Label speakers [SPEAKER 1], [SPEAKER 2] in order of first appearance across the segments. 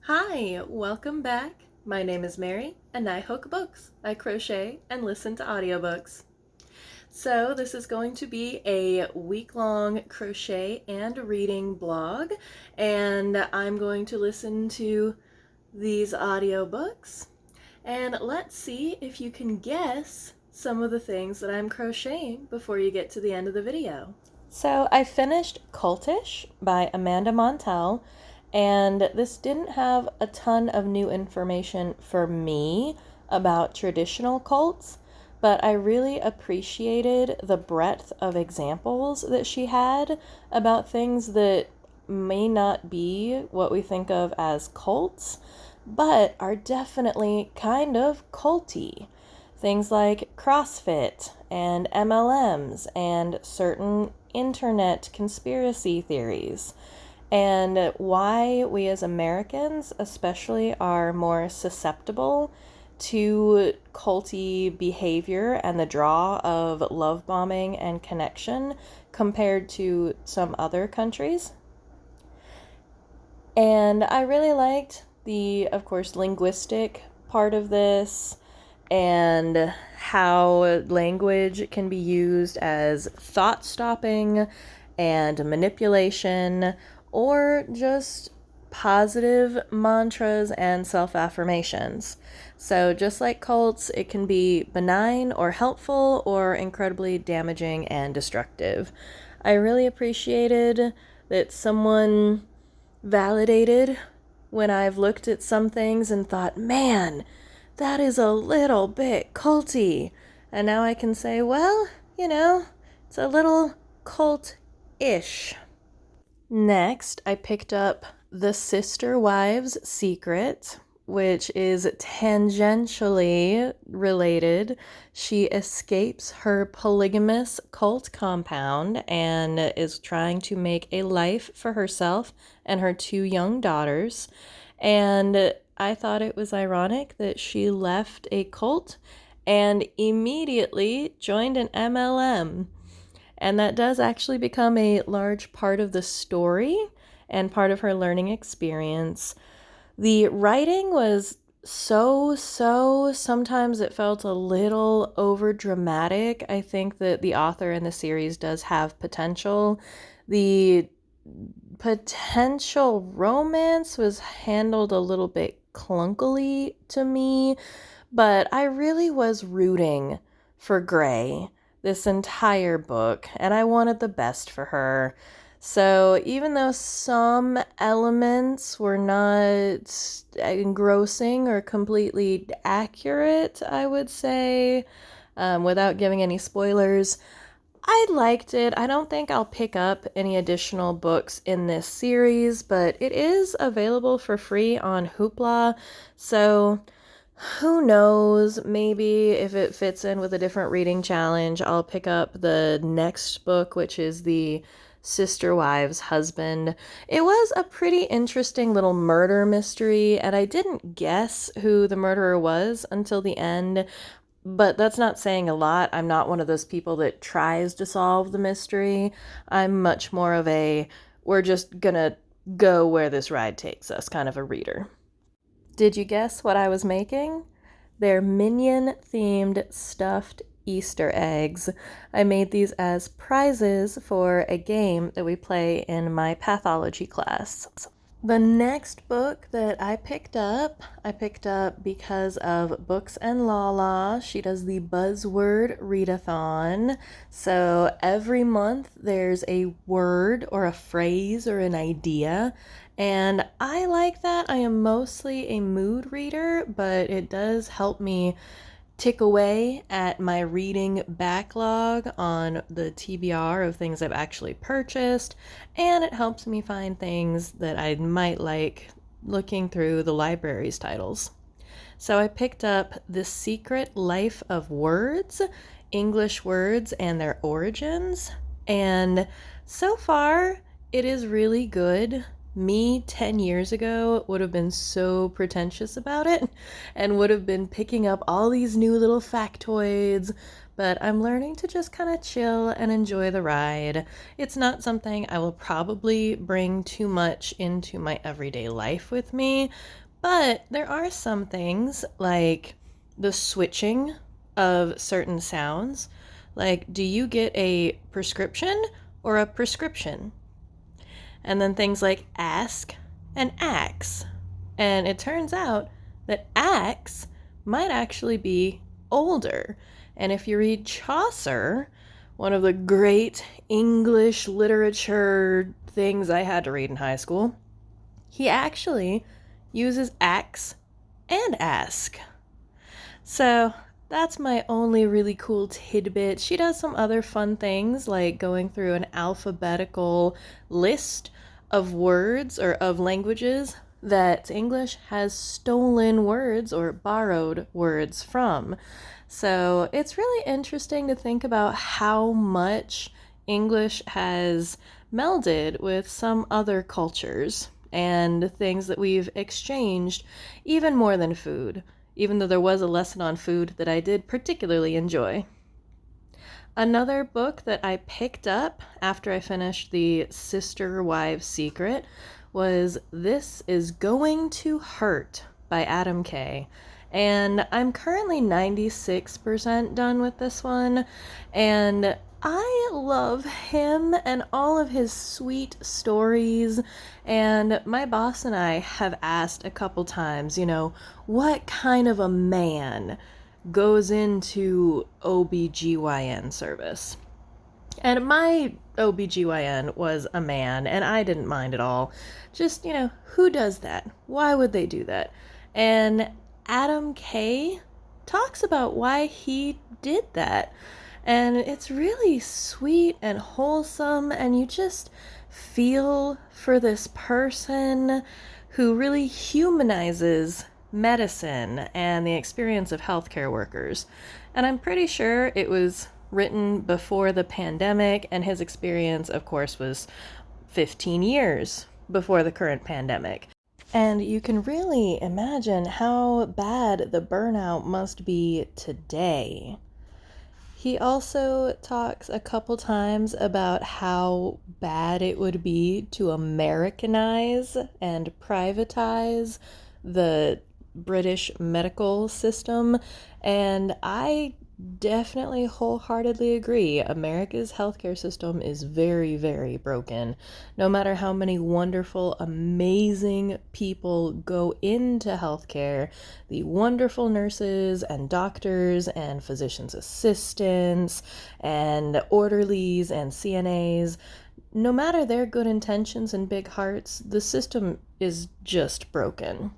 [SPEAKER 1] Hi, welcome back. My name is Mary, and I hook books. I crochet and listen to audiobooks. So, this is going to be a week-long crochet and reading blog, and I'm going to listen to these audiobooks. And let's see if you can guess some of the things that I'm crocheting before you get to the end of the video. So I finished Cultish by Amanda Montell, and this didn't have a ton of new information for me about traditional cults, but I really appreciated the breadth of examples that she had about things that may not be what we think of as cults, but are definitely kind of culty. Things like CrossFit and MLMs and certain internet conspiracy theories, and why we as Americans especially are more susceptible to culty behavior and the draw of love bombing and connection compared to some other countries. And I really liked the, of course, linguistic part of this and how language can be used as thought stopping and manipulation or just positive mantras and self-affirmations. So just like cults, it can be benign or helpful or incredibly damaging and destructive. I really appreciated that someone validated when I've looked at some things and thought, man, that is a little bit culty. And now I can say, well, it's a little cult-ish. Next, I picked up The Sister Wives Secret, which is tangentially related. She escapes her polygamous cult compound and is trying to make a life for herself and her two young daughters. And I thought it was ironic that she left a cult and immediately joined an MLM. And that does actually become a large part of the story and part of her learning experience. The writing was sometimes it felt a little over dramatic. I think that the author in the series does have potential. The potential romance was handled a little bit clunkily to me, but I really was rooting for Gray this entire book, and I wanted the best for her. So even though some elements were not engrossing or completely accurate, I would say, without giving any spoilers, I liked it. I don't think I'll pick up any additional books in this series, but it is available for free on Hoopla, so who knows, maybe if it fits in with a different reading challenge, I'll pick up the next book, which is The Sister Wives Husband. It was a pretty interesting little murder mystery, and I didn't guess who the murderer was until the end, but that's not saying a lot. I'm not one of those people that tries to solve the mystery. I'm much more of a, we're just gonna go where this ride takes us kind of a reader. Did you guess what I was making? They're Minion-themed stuffed Easter eggs. I made these as prizes for a game that we play in my pathology class. The next book that I picked up because of Books and Lala. She does the Buzzword Readathon. So every month there's a word or a phrase or an idea. And I like that. I am mostly a mood reader, but it does help me tick away at my reading backlog on the TBR of things I've actually purchased, and it helps me find things that I might like looking through the library's titles. So I picked up The Secret Life of Words, English Words and Their Origins, and so far it is really good. Me 10 years ago would have been so pretentious about it and would have been picking up all these new little factoids, but I'm learning to just kind of chill and enjoy the ride. It's not something I will probably bring too much into my everyday life with me, but there are some things like the switching of certain sounds. Like, do you get a prescription or a prescription? And then things like ask and axe. And it turns out that axe might actually be older. And if you read Chaucer, one of the great English literature things I had to read in high school, he actually uses axe and ask. So that's my only really cool tidbit. She does some other fun things like going through an alphabetical list of words or of languages that English has stolen words or borrowed words from. So it's really interesting to think about how much English has melded with some other cultures and things that we've exchanged, even more than food, even though there was a lesson on food that I did particularly enjoy. Another book that I picked up after I finished the Sister Wives Secret was This Is Going to Hurt by Adam Kay. And I'm currently 96% done with this one, and I love him and all of his sweet stories. And my boss and I have asked a couple times, what kind of a man goes into OBGYN service? And my OBGYN was a man, and I didn't mind at all. Just, who does that? Why would they do that? And Adam Kay talks about why he did that. And it's really sweet and wholesome, and you just feel for this person who really humanizes medicine and the experience of healthcare workers. And I'm pretty sure it was written before the pandemic, and his experience, of course, was 15 years before the current pandemic. And you can really imagine how bad the burnout must be today. He also talks a couple times about how bad it would be to Americanize and privatize the British medical system, and I definitely wholeheartedly agree. America's healthcare system is very, very broken. No matter how many wonderful, amazing people go into healthcare, the wonderful nurses and doctors and physician's assistants and orderlies and CNAs, no matter their good intentions and big hearts, the system is just broken.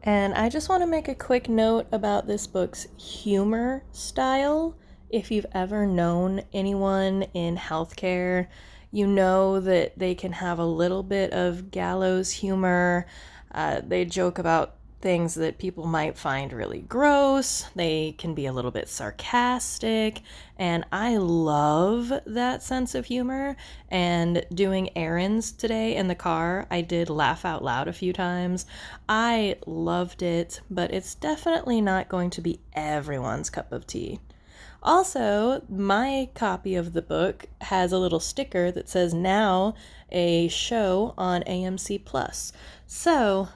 [SPEAKER 1] And I just want to make a quick note about this book's humor style. If you've ever known anyone in healthcare, you know that they can have a little bit of gallows humor. They joke about things that people might find really gross. They can be a little bit sarcastic, and I love that sense of humor. And doing errands today in the car, I did laugh out loud a few times. I loved it, but it's definitely not going to be everyone's cup of tea. Also, my copy of the book has a little sticker that says now a show on AMC Plus. So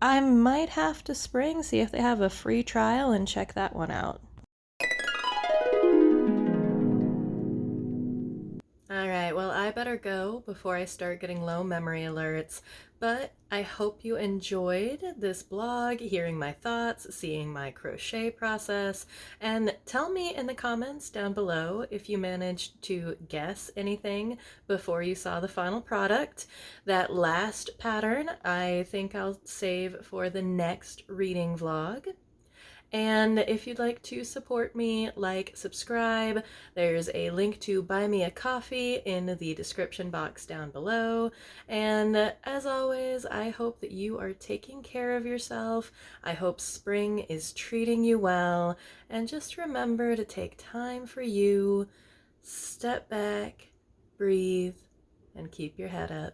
[SPEAKER 1] I might have to see if they have a free trial and check that one out. Alright, well, I better go before I start getting low memory alerts, but I hope you enjoyed this blog, hearing my thoughts, seeing my crochet process, and tell me in the comments down below if you managed to guess anything before you saw the final product. That last pattern I think I'll save for the next reading vlog. And if you'd like to support me, subscribe. There's a link to buy me a coffee in the description box down below. And as always, I hope that you are taking care of yourself. I hope spring is treating you well. And just remember to take time for you, step back, breathe, and keep your head up.